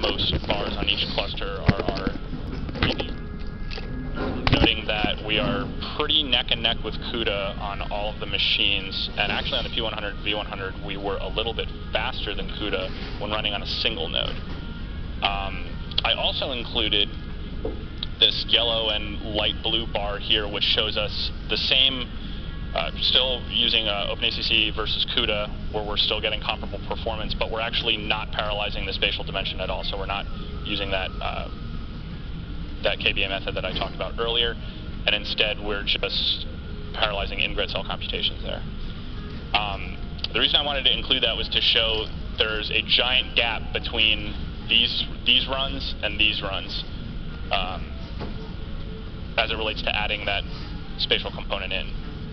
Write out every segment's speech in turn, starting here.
most bars on each cluster are GPU. Noting that we are pretty neck and neck with CUDA on all of the machines, and actually on the P100, V100, we were a little bit faster than CUDA when running on a single node. I also included this yellow and light blue bar here, which shows us the same, still using OpenACC versus CUDA, where we're still getting comparable performance, but we're actually not parallelizing the spatial dimension at all, so we're not using that that KBA method that I talked about earlier, and instead we're just parallelizing in-grid cell computations there. The reason I wanted to include that was to show there's a giant gap between these runs and these runs as it relates to adding that spatial component in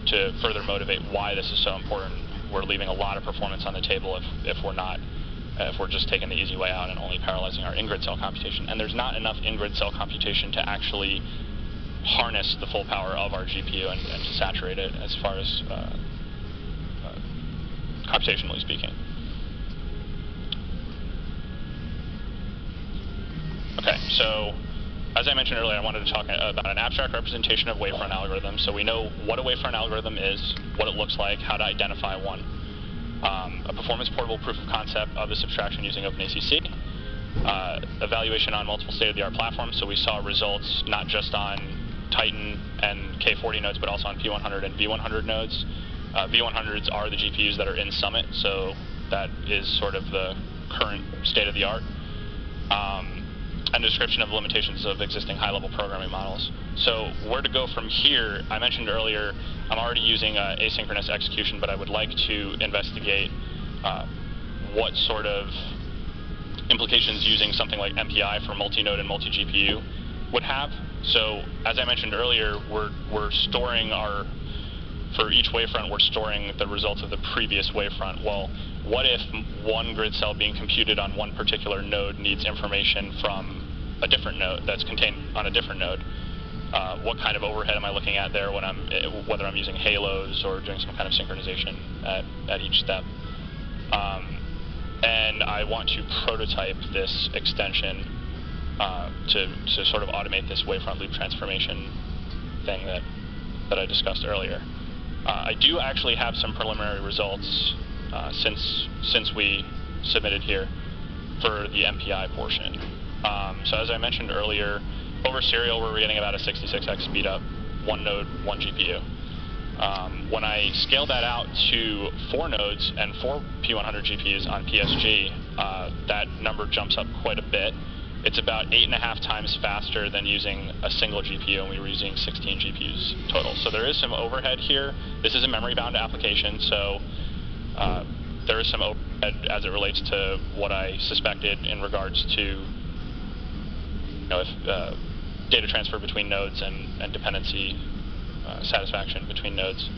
to further motivate why this is so important. We're leaving a lot of performance on the table if we're just taking the easy way out and only parallelizing our in-grid cell computation. And there's not enough in-grid cell computation to actually harness the full power of our GPU and to saturate it as far as computationally speaking. Okay, so as I mentioned earlier, I wanted to talk about an abstract representation of wavefront algorithms. So we know what a wavefront algorithm is, what it looks like, how to identify one. A performance portable proof of concept of this abstraction using OpenACC. Evaluation on multiple state-of-the-art platforms. So we saw results not just on Titan and K40 nodes, but also on P100 and V100 nodes. V100s are the GPUs that are in Summit, so that is sort of the current state-of-the-art. And a description of the limitations of existing high-level programming models. So where to go from here, I mentioned earlier, I'm already using asynchronous execution, but I would like to investigate what sort of implications using something like MPI for multi-node and multi-GPU would have. So as I mentioned earlier, we're storing for each wavefront, we're storing the results of the previous wavefront. Well, what if one grid cell being computed on one particular node needs information from a different node that's contained on a different node? What kind of overhead am I looking at there when whether I'm using halos or doing some kind of synchronization at each step? And I want to prototype this extension to sort of automate this wavefront loop transformation thing that I discussed earlier. I do actually have some preliminary results since we submitted here for the MPI portion. So as I mentioned earlier, over serial we're getting about a 66x speed up, one node, one GPU. When I scale that out to 4 nodes and 4 P100 GPUs on PSG, that number jumps up quite a bit. It's about 8.5 times faster than using a single GPU, and we were using 16 GPUs total. So there is some overhead here. This is a memory-bound application, so there is some overhead as it relates to what I suspected in regards to data transfer between nodes and dependency satisfaction between nodes.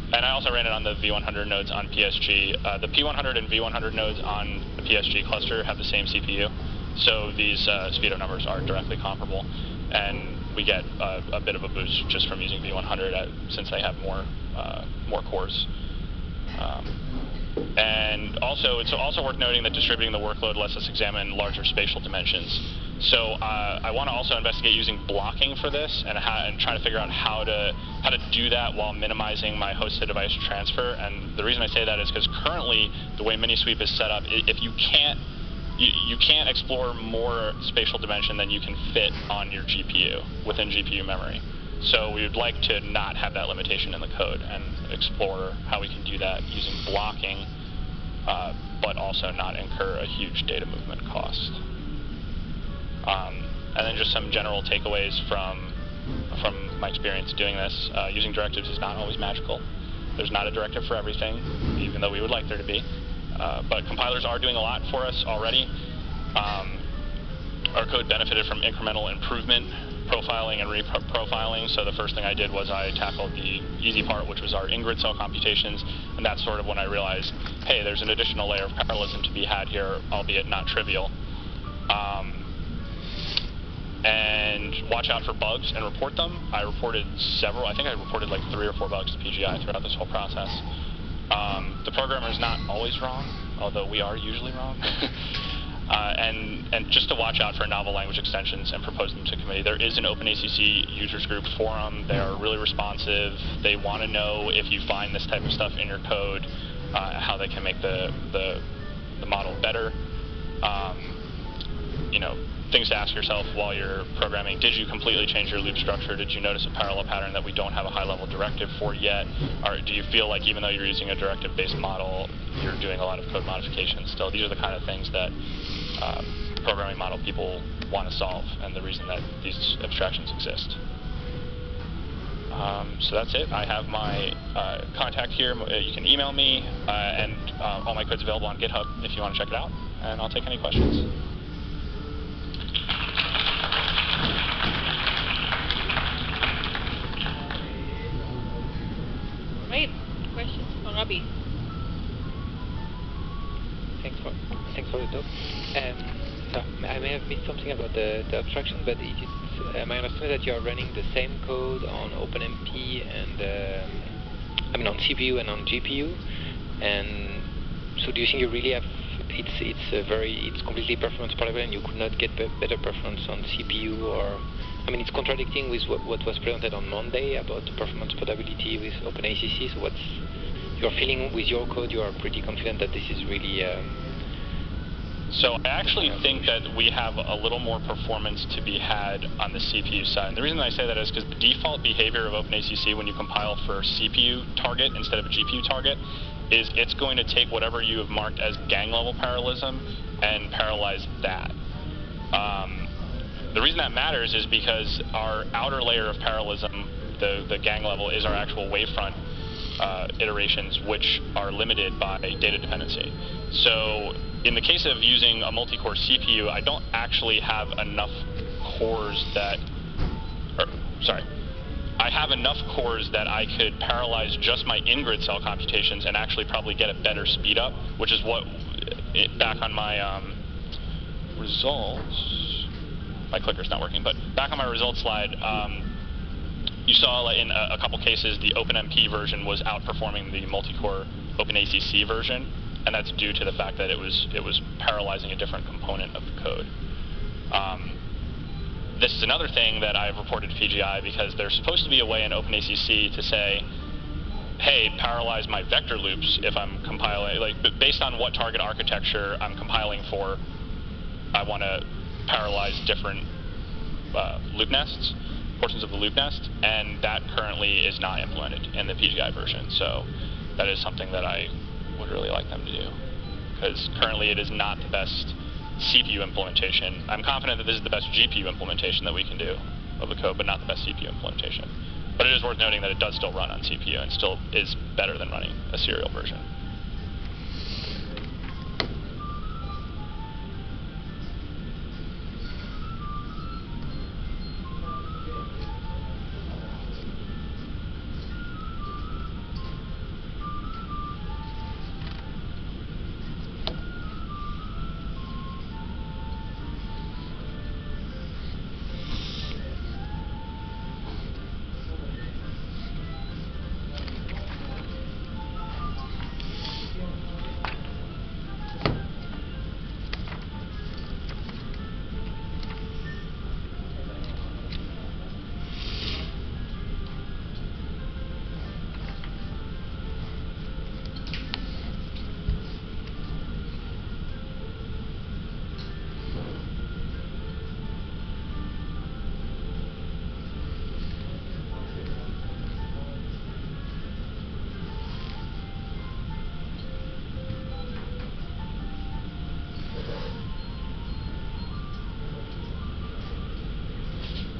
And I also ran it on the V100 nodes on PSG. The P100 and V100 nodes on the PSG cluster have the same CPU. So these speedo numbers are directly comparable, and we get a bit of a boost just from using V100 since they have more cores. And also, it's also worth noting that distributing the workload lets us examine larger spatial dimensions. So I want to also investigate using blocking for this and try to figure out how to do that while minimizing my hosted device transfer. And the reason I say that is because currently the way Minisweep is set up, if you can't explore more spatial dimension than you can fit on your GPU, within GPU memory. So we would like to not have that limitation in the code and explore how we can do that using blocking, but also not incur a huge data movement cost. And then just some general takeaways from my experience doing this. Using directives is not always magical. There's not a directive for everything, even though we would like there to be. But compilers are doing a lot for us already. Our code benefited from incremental improvement, profiling and reprofiling. So the first thing I did was I tackled the easy part, which was our in-grid cell computations. And that's sort of when I realized, hey, there's an additional layer of parallelism to be had here, albeit not trivial. And watch out for bugs and report them. I reported several. I think I reported like 3 or 4 bugs to PGI throughout this whole process. The programmer is not always wrong, although we are usually wrong. And just to watch out for novel language extensions and propose them to committee. There is an OpenACC users group forum. They are really responsive. They want to know if you find this type of stuff in your code, how they can make the model better. You know, things to ask yourself while you're programming. Did you completely change your loop structure? Did you notice a parallel pattern that we don't have a high-level directive for yet? Or do you feel like even though you're using a directive-based model, you're doing a lot of code modifications still? These are the kind of things that programming model people want to solve, and the reason that these abstractions exist. So that's it. I have my contact here. You can email me, and all my code's available on GitHub if you want to check it out, and I'll take any questions. Right. Questions for Robbie? Thanks for the talk. So I may have missed something about the abstraction, but my understanding that you are running the same code on OpenMP and on CPU and on GPU. And so, do you think you really have it's completely performance portable, and you could not get better performance on CPU? Or I mean, it's contradicting with what was presented on Monday about performance portability with OpenACC. So, what's your feeling with your code? You are pretty confident that this is really. So I actually think that we have a little more performance to be had on the CPU side. And the reason I say that is because the default behavior of OpenACC when you compile for CPU target instead of a GPU target is it's going to take whatever you have marked as gang level parallelism and parallelize that. The reason that matters is because our outer layer of parallelism, the gang level, is our actual wavefront iterations, which are limited by data dependency. So in the case of using a multi-core CPU, I don't actually have enough cores that, I have enough cores that I could parallelize just my in-grid cell computations and actually probably get a better speed up, which is what, back on my results, my clicker's not working, but back on my results slide, you saw in a couple cases the OpenMP version was outperforming the multi-core OpenACC version, and that's due to the fact that it was parallelizing a different component of the code. This is another thing that I've reported to PGI because there's supposed to be a way in OpenACC to say, hey, parallelize my vector loops if I'm compiling, like based on what target architecture I'm compiling for, I want to parallelize different loop nests, portions of the loop nest, and that currently is not implemented in the PGI version. So that is something that I would really like them to do, because currently it is not the best CPU implementation. I'm confident that this is the best GPU implementation that we can do of the code, but not the best CPU implementation. But it is worth noting that it does still run on CPU and still is better than running a serial version.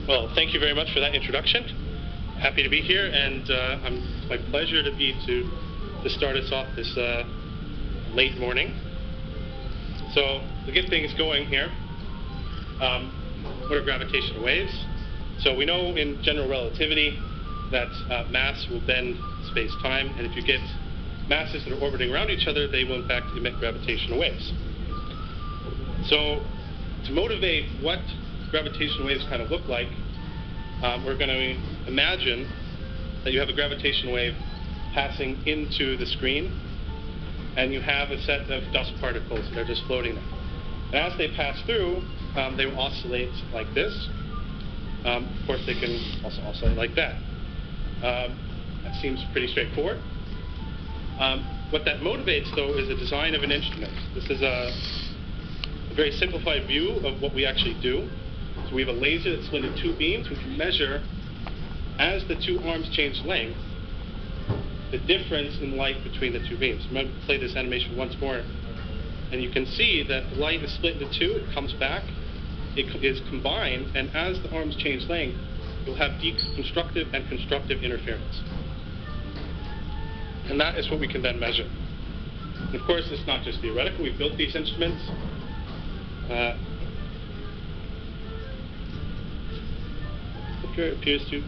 Well, thank you very much for that introduction. Happy to be here, and it's my pleasure to start us off this late morning. So to get things going here, what are gravitational waves? So we know in general relativity that mass will bend space-time, and if you get masses that are orbiting around each other, they will in fact emit gravitational waves. So to motivate what gravitational waves kind of look like, we're going to imagine that you have a gravitational wave passing into the screen, and you have a set of dust particles that are just floating there. And as they pass through, they will oscillate like this. Of course, they can also oscillate like that. That seems pretty straightforward. What that motivates, though, is the design of an instrument. This is a very simplified view of what we actually do. So we have a laser that's split into two beams. We can measure, as the two arms change length, the difference in light between the two beams. I'm going to play this animation once more. And you can see that the light is split into two. It comes back. It is combined. And as the arms change length, you'll have deconstructive and constructive interference. And that is what we can then measure. And of course, it's not just theoretical. We've built these instruments. Here it appears to.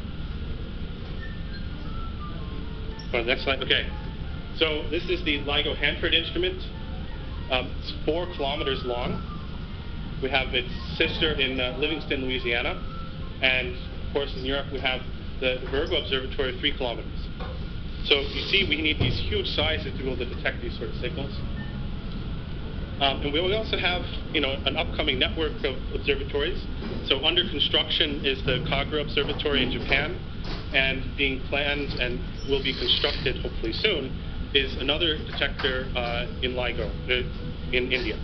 Oh, next slide. Okay. So this is the LIGO Hanford instrument. It's 4 kilometers long. We have its sister in Livingston, Louisiana. And of course, in Europe, we have the Virgo Observatory of 3 kilometers. So you see, we need these huge sizes to be able to detect these sort of signals. And we also have, an upcoming network of observatories. So under construction is the Kagura Observatory in Japan, and being planned and will be constructed hopefully soon is another detector in LIGO in India.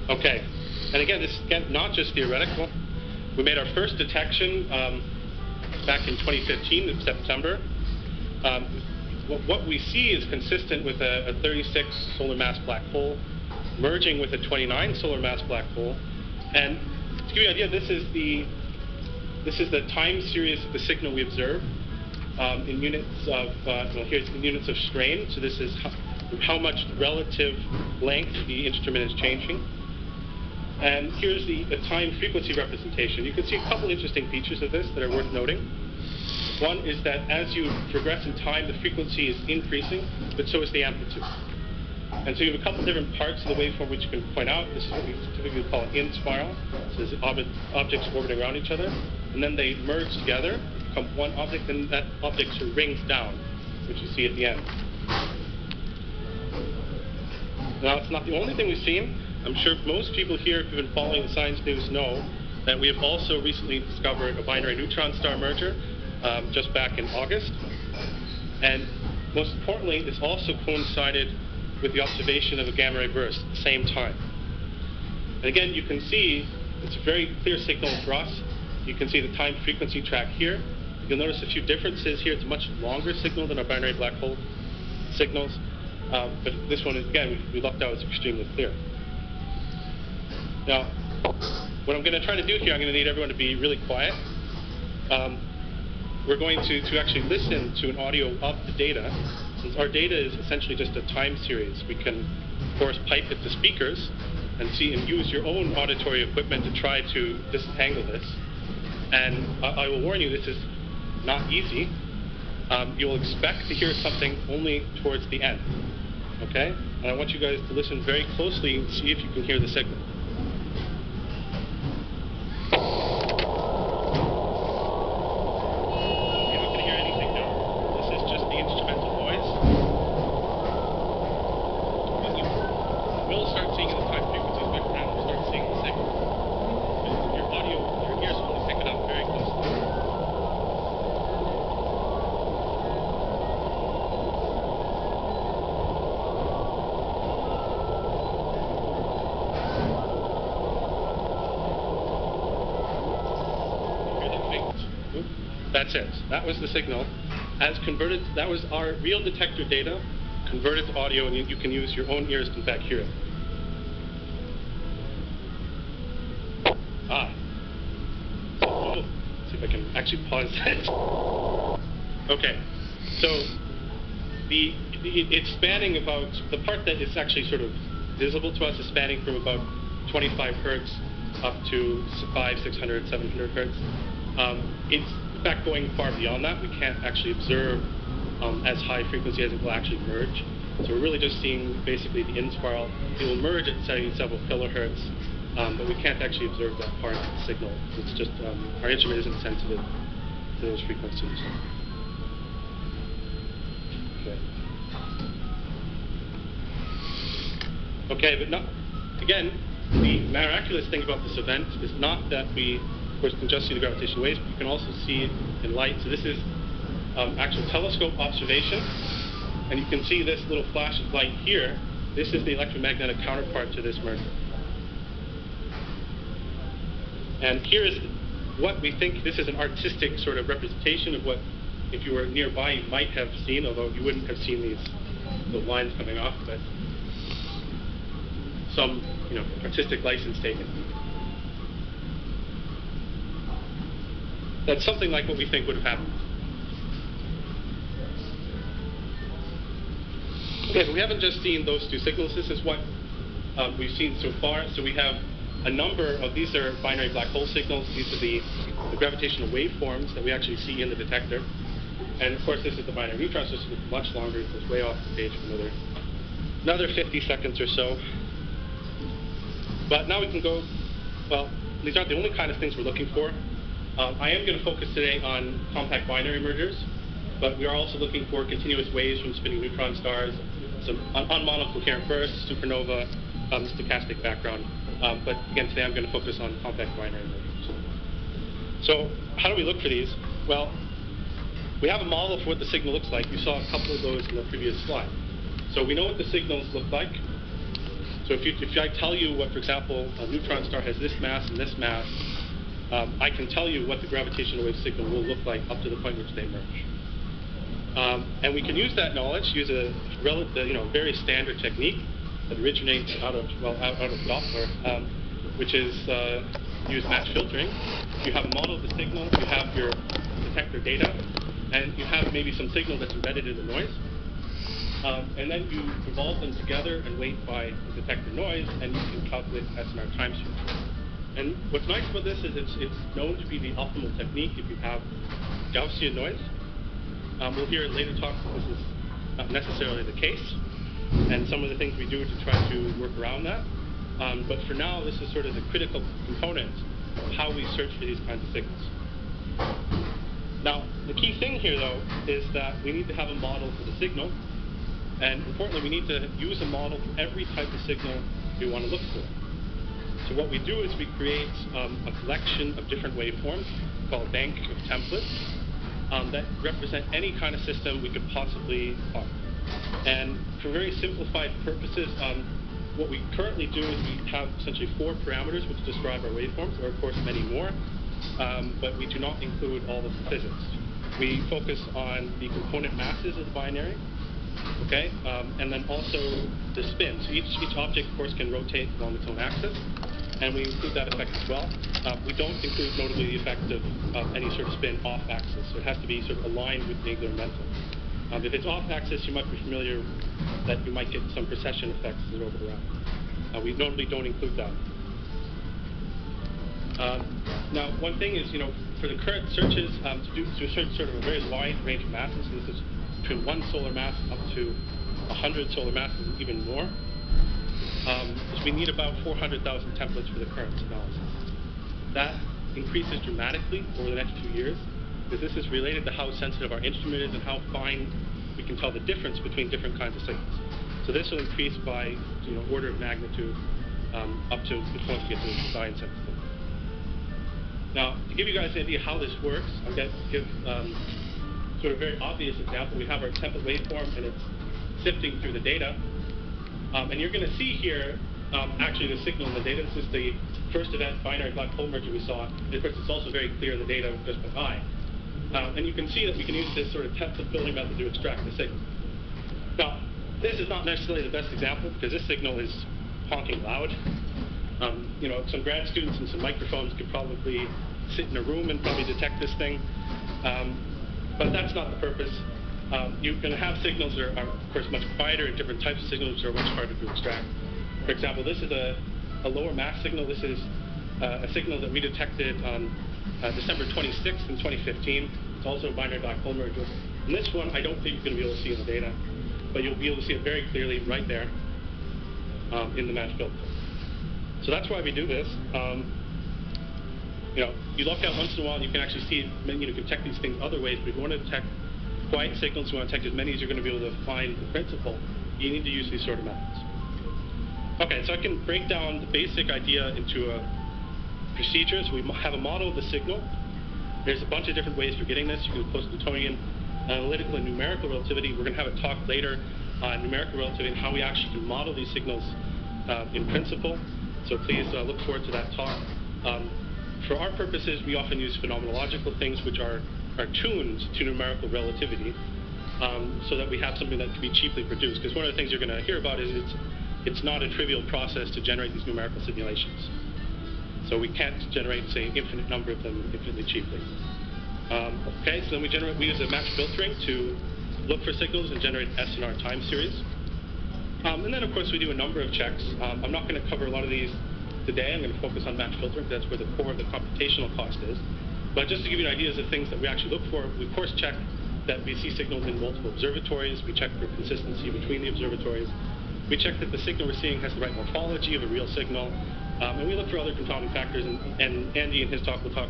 Okay, and again, this is not just theoretical. We made our first detection back in 2015 in September. What we see is consistent with a 36 solar mass black hole merging with a 29 solar mass black hole. And to give you an idea, this is the time series of the signal we observe in units of here's in units of strain. So this is how much relative length the instrument is changing. And here's the time frequency representation. You can see a couple interesting features of this that are worth noting. One is that as you progress in time, the frequency is increasing, but so is the amplitude. And so you have a couple different parts of the waveform which you can point out. This is what we typically call an in-spiral. So there's objects orbiting around each other, and then they merge together, become one object, and that object sort of rings down, which you see at the end. Now, it's not the only thing we've seen. I'm sure most people here, if you've been following the science news, know that we have also recently discovered a binary neutron star merger just back in August. And most importantly, this also coincided with the observation of a gamma ray burst at the same time. And again, you can see it's a very clear signal for us. You can see the time frequency track here. You'll notice a few differences here. It's a much longer signal than our binary black hole signals. But this one, again, we lucked out, it's extremely clear. Now, what I'm going to try to do here, I'm going to need everyone to be really quiet. We're going to actually listen to an audio of the data. Since our data is essentially just a time series, we can, of course, pipe it to speakers and see and use your own auditory equipment to try to disentangle this. And I will warn you, this is not easy. You'll expect to hear something only towards the end. Okay? And I want you guys to listen very closely and see if you can hear the signal. That's it. That was the signal. As converted, that was our real detector data converted to audio, and you can use your own ears to in fact hear it. Let's see if I can actually pause that. Okay. So it's spanning about, the part that is actually sort of visible to us is spanning from about 25 hertz up to 500, 600, 700 hertz. It's in fact going far beyond that. We can't actually observe as high frequency as it will actually merge. So we're really just seeing basically the in-spiral. It will merge at say several kilohertz, but we can't actually observe that part of the signal. It's just our instrument isn't sensitive to those frequencies. Okay. Okay, but again, the miraculous thing about this event is not that we, of course, can just see the gravitational waves, but you can also see it in light. So this is actual telescope observation, and you can see this little flash of light here. This is the electromagnetic counterpart to this merger. And here is what we think. This is an artistic sort of representation of what, if you were nearby, you might have seen, although you wouldn't have seen these little lines coming off, but some, artistic license taken. That's something like what we think would have happened. Okay, but we haven't just seen those two signals. This is what we've seen so far. So we have a number of, these are binary black hole signals. These are the gravitational waveforms that we actually see in the detector. And of course, this is the binary neutron, so it's much longer. It goes way off the page for another 50 seconds or so. But now we can go, well, these aren't the only kind of things we're looking for. I am going to focus today on compact binary mergers, but we are also looking for continuous waves from spinning neutron stars, some unmonocoherent bursts, supernova, stochastic background. But again, today I'm going to focus on compact binary mergers. So how do we look for these? Well, we have a model for what the signal looks like. You saw a couple of those in the previous slide. So we know what the signals look like. So if I tell you what, for example, a neutron star has this mass and this mass, I can tell you what the gravitational wave signal will look like up to the point which they merge. And we can use that knowledge, use a very standard technique that originates out of Doppler, which is use match filtering. You have a model of the signal, you have your detector data, and you have maybe some signal that's embedded in the noise. And then you revolve them together and weight by the detector noise, and you can calculate SNR time series. And what's nice about this is it's known to be the optimal technique if you have Gaussian noise. We'll hear in later talks that this is not necessarily the case, and some of the things we do to try to work around that. But for now, this is sort of the critical component of how we search for these kinds of signals. Now, the key thing here, though, is that we need to have a model for the signal. And importantly, we need to use a model for every type of signal we want to look for. So what we do is we create a collection of different waveforms called a bank of templates that represent any kind of system we could possibly find. And for very simplified purposes, what we currently do is we have essentially 4 parameters which describe our waveforms. There are, of course, many more, but we do not include all of the physics. We focus on the component masses of the binary. Okay, and then also the spin. So each object, of course, can rotate along its own axis, and we include that effect as well. We don't include, notably, the effect of any sort of spin off axis. So it has to be sort of aligned with the angular momentum. If it's off axis, you might be familiar that you might get some precession effects as it orbit around. We normally don't include that. Now, one thing is, for the current searches, to search sort of a very wide range of masses, so this is between 1 solar mass up to 100 solar masses and even more, is we need about 400,000 templates for the current analysis. That increases dramatically over the next few years, because this is related to how sensitive our instrument is and how fine we can tell the difference between different kinds of signals. So this will increase by order of magnitude up to the point we get to design sensitivity. Now, to give you guys an idea how this works, I'm going to give sort of a very obvious example. We have our template waveform, and it's sifting through the data. And you're going to see here, actually, the signal in the data. This is the first event binary black hole merger we saw. And of course, it's also very clear in the data just by eye. And you can see that we can use this sort of template building method to extract the signal. Now, this is not necessarily the best example, because this signal is honking loud. Some grad students and some microphones could probably sit in a room and probably detect this thing. But that's not the purpose. You're going to have signals that are, of course, much quieter, and different types of signals which are much harder to extract. For example, this is a lower mass signal. This is a signal that we detected on December 26th in 2015. It's also a binary black hole merger. And this one, I don't think you're going to be able to see in the data, but you'll be able to see it very clearly right there in the match filter. So that's why we do this. You look out once in a while, and you can actually see, you can detect these things other ways, but if you want to detect quiet signals, you want to detect as many as you're going to be able to find the principal, you need to use these sort of methods. Okay, so I can break down the basic idea into procedures. We have a model of the signal. There's a bunch of different ways for getting this. You can do post-Newtonian, analytical, and numerical relativity. We're going to have a talk later on numerical relativity and how we actually can model these signals in principle. So please look forward to that talk. For our purposes, we often use phenomenological things which are tuned to numerical relativity so that we have something that can be cheaply produced. Because one of the things you're going to hear about is it's not a trivial process to generate these numerical simulations. So we can't generate, say, an infinite number of them infinitely cheaply. Okay, so then we use a match filtering to look for signals and generate SNR time series. And then, of course, we do a number of checks. I'm not going to cover a lot of these today. I'm going to focus on match filtering because that's where the core of the computational cost is. But just to give you an idea of the things that we actually look for, we, of course, check that we see signals in multiple observatories. We check for consistency between the observatories. We check that the signal we're seeing has the right morphology of a real signal. And we look for other confounding factors. And Andy in his talk will talk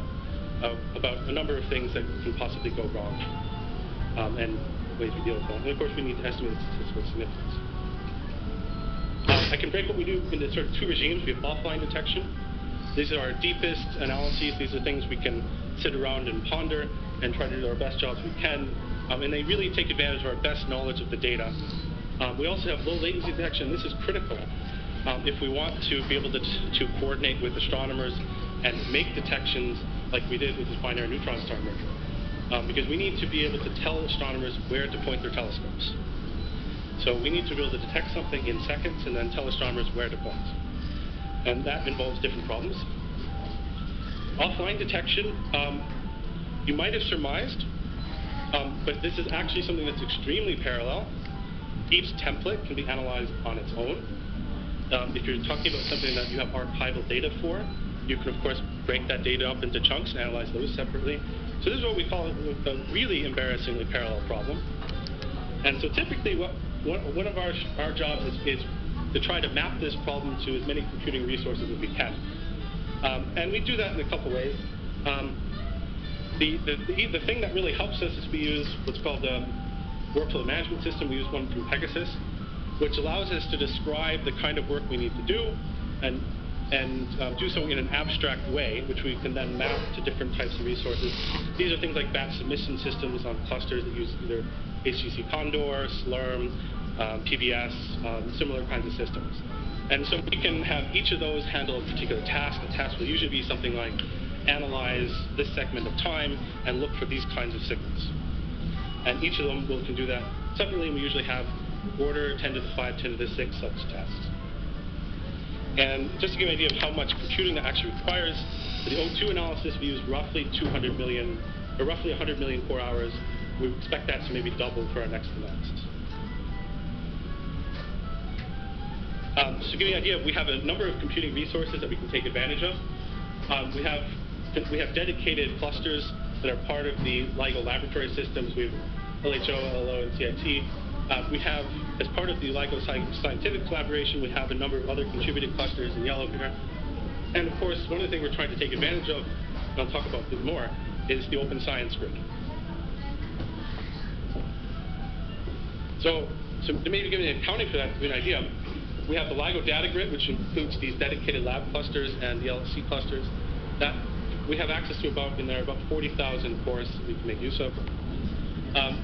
about a number of things that can possibly go wrong and ways we deal with them. And, of course, we need to estimate the statistical significance. I can break what we do into sort of two regimes. We have offline detection. These are our deepest analyses. These are things we can sit around and ponder and try to do our best jobs we can. And they really take advantage of our best knowledge of the data. We also have low latency detection. This is critical if we want to be able to coordinate with astronomers and make detections like we did with this binary neutron star merger. Because we need to be able to tell astronomers where to point their telescopes. So we need to be able to detect something in seconds and then tell astronomers where to point. And that involves different problems. Offline detection, you might have surmised, but this is actually something that's extremely parallel. Each template can be analyzed on its own. If you're talking about something that you have archival data for, you can, of course, break that data up into chunks and analyze those separately. So this is what we call a really embarrassingly parallel problem. And so typically, one of our jobs is to try to map this problem to as many computing resources as we can. And we do that in a couple ways. The thing that really helps us is we use what's called a workflow management system. We use one from Pegasus, which allows us to describe the kind of work we need to do and do so in an abstract way, which we can then map to different types of resources. These are things like batch submission systems on clusters that use either HGC Condor, Slurm, PBS, similar kinds of systems. And so we can have each of those handle a particular task. The task will usually be something like analyze this segment of time and look for these kinds of signals. And each of them can do that separately, and we usually have order 10 to the 5, 10 to the 6 such tasks. And just to give you an idea of how much computing that actually requires, for the O2 analysis, we use roughly 200 million, or roughly 100 million core hours. We expect that to maybe double for our next analysis. So to give you an idea, we have a number of computing resources that we can take advantage of. We have dedicated clusters that are part of the LIGO laboratory systems. We have LHO, LLO, and CIT. We have, as part of the LIGO scientific collaboration, we have a number of other contributed clusters in yellow here. And of course, one of the things we're trying to take advantage of, and I'll talk about a bit more, is the Open Science Grid. So to maybe give you an accounting for that, to give you an idea, we have the LIGO data grid, which includes these dedicated lab clusters and the LHC clusters. That we have access to about 40,000 cores that we can make use of.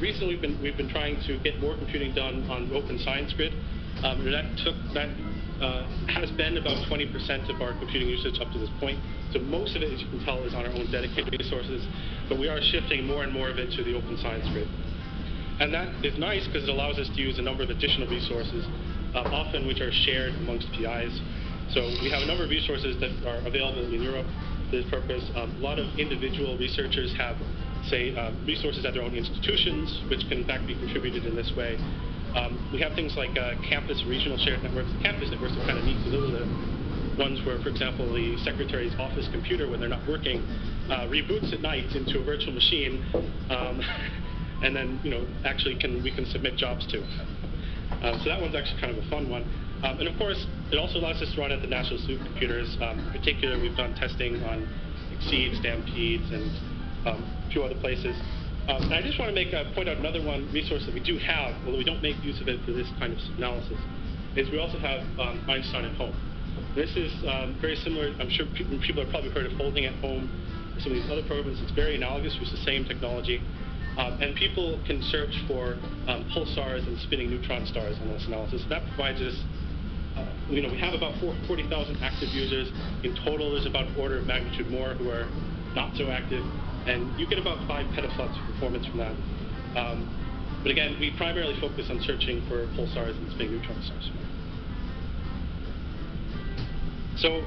Recently, we've been trying to get more computing done on the Open Science Grid. That has been about 20% of our computing usage up to this point. So most of it, as you can tell, is on our own dedicated resources. But we are shifting more and more of it to the Open Science Grid. And that is nice because it allows us to use a number of additional resources, often which are shared amongst PIs. So we have a number of resources that are available in Europe for this purpose. A lot of individual researchers have, say, resources at their own institutions, which can in fact be contributed in this way. We have things like campus regional shared networks. The campus networks are kind of neat because those are the ones where, for example, the secretary's office computer, when they're not working, reboots at night into a virtual machine, and then actually we can submit jobs to. So that one's actually kind of a fun one. And of course, it also allows us to run at the national supercomputers. In particular, we've done testing on Exceed, Stampedes, and a few other places. And I just want to point out another resource that we do have, although we don't make use of it for this kind of analysis. is we also have Einstein at Home. This is very similar. I'm sure people have probably heard of Folding at Home or some of these other programs. It's very analogous. It's the same technology. And people can search for pulsars and spinning neutron stars in this analysis. That provides us, we have about 40,000 active users. In total, there's about an order of magnitude more who are not so active. And you get about 5 petaflops of performance from that. But again, we primarily focus on searching for pulsars and spinning neutron stars. So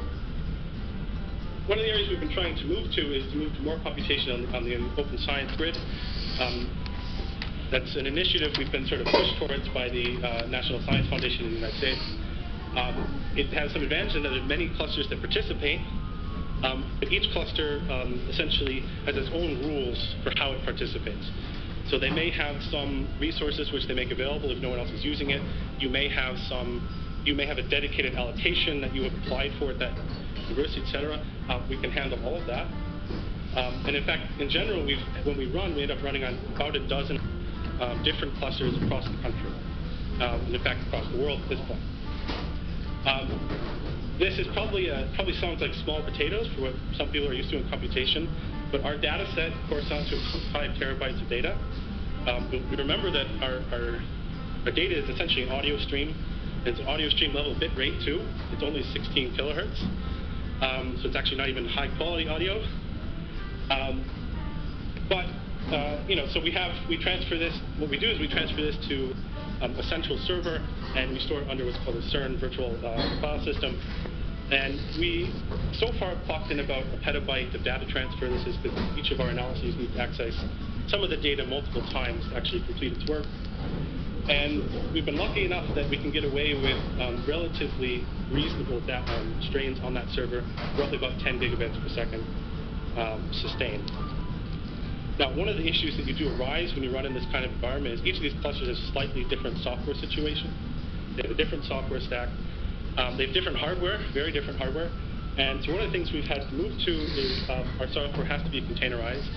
one of the areas we've been trying to move to is to move to more computation on the Open Science Grid. That's an initiative we've been sort of pushed towards by the National Science Foundation in the United States. It has some advantage in that there are many clusters that participate, but each cluster essentially has its own rules for how it participates. So they may have some resources which they make available if no one else is using it. You may have a dedicated allocation that you have applied for at that university, etc. We can handle all of that. And in fact, in general, when we run, we end up running on about a dozen different clusters across the country, and in fact, across the world at this point. This is probably sounds like small potatoes for what some people are used to in computation, but our data set corresponds to 5 terabytes of data. We remember that our data is essentially an audio stream. It's an audio stream level bit rate too. It's only 16 kilohertz, so it's actually not even high quality audio. So we transfer this. What we do is we transfer this to a central server, and we store it under what's called a CERN virtual file system. And we so far clocked in about a petabyte of data transfer. This is because each of our analyses needs to access some of the data multiple times to actually complete its work. And we've been lucky enough that we can get away with relatively reasonable strains on that server, roughly about 10 gigabits per second sustained. Now, one of the issues that you do arise when you run in this kind of environment is each of these clusters has a slightly different software situation. They have a different software stack. They have different hardware, very different hardware. And so one of the things we've had to move to is our software has to be containerized.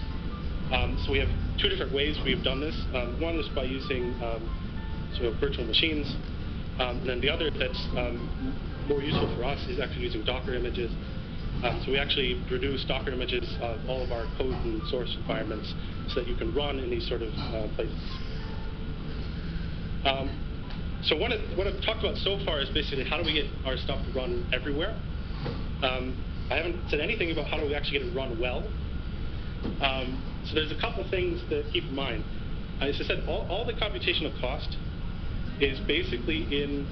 So we have 2 different ways we've done this. One is by using sort of virtual machines. And then the other that's more useful for us is actually using Docker images. So we actually produce Docker images of all of our code and source environments so that you can run in these sort of places. So what I've talked about so far is basically how do we get our stuff to run everywhere. I haven't said anything about how do we actually get it run well. So there's a couple of things to keep in mind. As I said, all the computational cost is basically in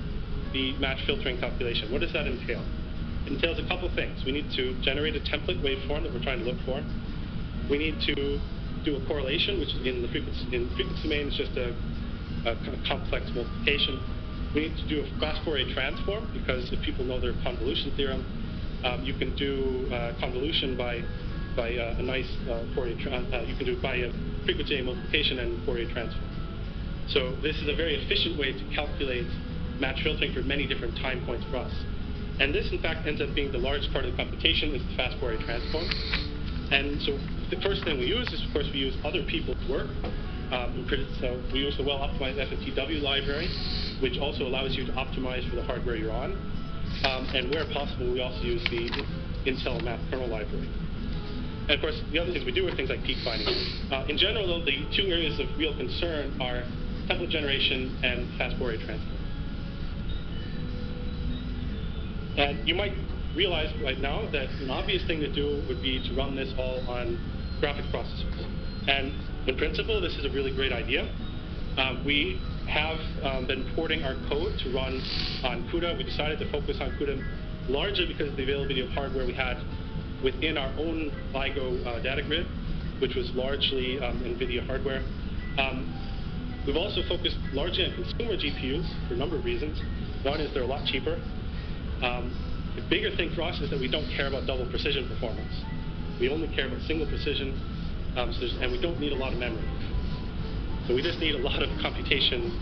the match filtering calculation. What does that entail? It entails a couple of things. We need to generate a template waveform that we're trying to look for. We need to do a correlation, which in the frequency domain is just a complex multiplication. We need to do a fast Fourier transform, because if people know their convolution theorem, you can do convolution by a nice Fourier you can do it by a frequency multiplication and Fourier transform. So this is a very efficient way to calculate match filtering for many different time points for us. And this, in fact, ends up being the largest part of the computation is the fast Fourier transform. And so the first thing we use is, of course, we use other people's work. So we use the well-optimized FFTW library, which also allows you to optimize for the hardware you're on. And where possible, we also use the Intel math kernel library. And of course, the other things we do are things like peak finding. In general, though, the 2 areas of real concern are template generation and fast Fourier transform. And you might realize right now that an obvious thing to do would be to run this all on graphics processors. And in principle, this is a really great idea. We have been porting our code to run on CUDA. We decided to focus on CUDA largely because of the availability of hardware we had within our own LIGO data grid, which was largely NVIDIA hardware. We've also focused largely on consumer GPUs for a number of reasons. One is they're a lot cheaper. The bigger thing for us is that we don't care about double precision performance. We only care about single precision, and we don't need a lot of memory. So we just need a lot of computation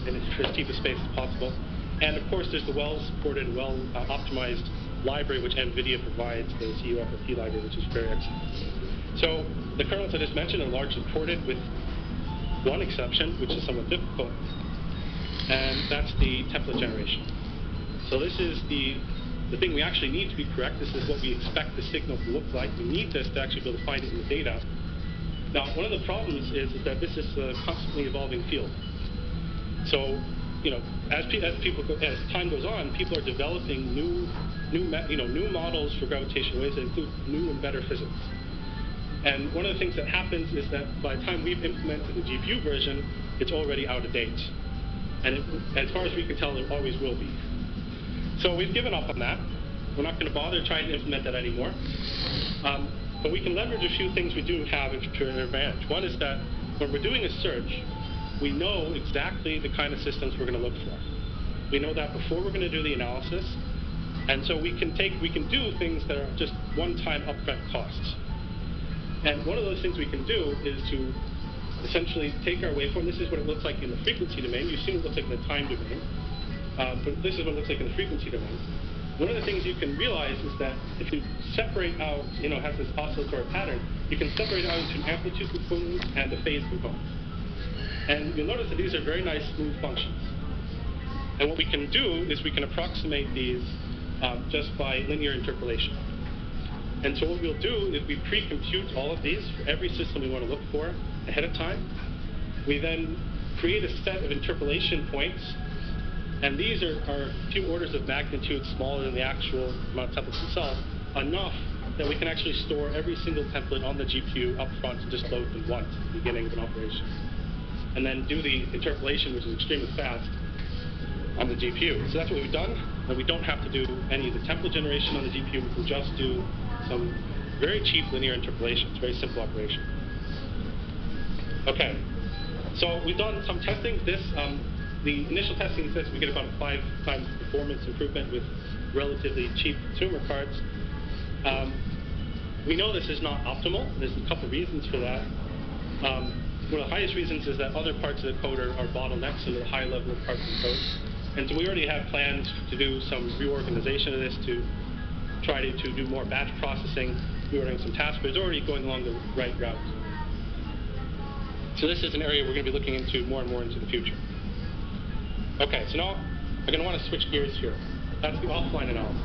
in as cheap a space as possible. And of course, there's the well-supported, well-optimized library which NVIDIA provides, the CUFFT library, which is very excellent. So the kernels I just mentioned are largely ported with one exception, which is somewhat difficult. and that's the template generation. So this is the thing we actually need to be correct. This is what we expect the signal to look like. We need this to actually be able to find it in the data. Now, one of the problems is that this is a constantly evolving field. So, you know, as time goes on, people are developing new models for gravitational waves that include new and better physics. And one of the things that happens is that by the time we've implemented the GPU version, it's already out of date. And as far as we can tell, it always will be. So we've given up on that. We're not going to bother trying to implement that anymore. But we can leverage a few things we do have to our advantage. One is that when we're doing a search, we know exactly the kind of systems we're going to look for. We know that before we're going to do the analysis. And so we can do things that are just one-time upfront costs. And one of those things we can do is to essentially take our waveform. This is what it looks like in the frequency domain. You've seen it looks like in the time domain. But this is what it looks like in the frequency domain. One of the things you can realize is that if you separate out, has this oscillatory pattern, you can separate out into an amplitude component and a phase component. And you'll notice that these are very nice smooth functions. And what we can do is we can approximate these just by linear interpolation. And so what we'll do is we pre-compute all of these for every system we want to look for ahead of time. We then create a set of interpolation points, and these are a few orders of magnitude smaller than the actual amount of templates themselves, enough that we can actually store every single template on the GPU up front and just load them once at the beginning of an operation. And then do the interpolation, which is extremely fast, on the GPU. So that's what we've done. And we don't have to do any of the template generation on the GPU. We can just do some very cheap linear interpolation. It's a very simple operation. Okay. So we've done some testing. The initial testing says we get about a 5 times performance improvement with relatively cheap consumer cards. We know this is not optimal. There's a couple reasons for that. One of the highest reasons is that other parts of the code are bottlenecks in the high level of parts of the code. And so we already have plans to do some reorganization of this to try to do more batch processing, reordering some tasks, but it's already going along the right route. So this is an area we're going to be looking into more and more into the future. Okay, so now I'm going to want to switch gears here. That's the offline analysis.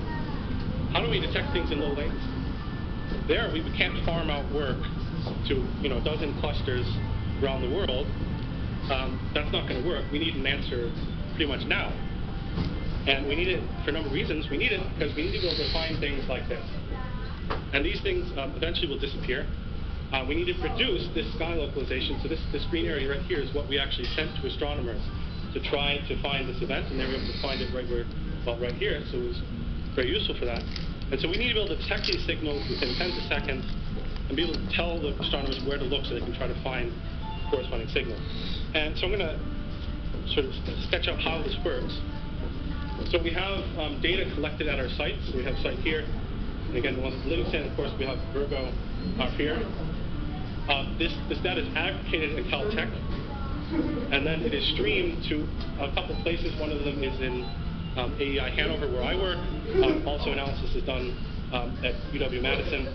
How do we detect things in low latency? There, we can't farm out work to a dozen clusters around the world. That's not going to work. We need an answer pretty much now. And we need it for a number of reasons. We need it because we need to be able to find things like this. And these things eventually will disappear. We need to produce this sky localization. So this green area right here is what we actually sent to astronomers to try to find this event, and they were able to find it right here. So it was very useful for that. And so we need to be able to detect these signals within tens of seconds and be able to tell the astronomers where to look so they can try to find corresponding signals. And so I'm going to sort of sketch out how this works. So we have data collected at our sites. So we have a site here. And again, the one that's Livingston, of course, we have Virgo up here. This data is aggregated in Caltech. And then it is streamed to a couple places. One of them is in AEI Hanover, where I work. Also, analysis is done at UW-Madison.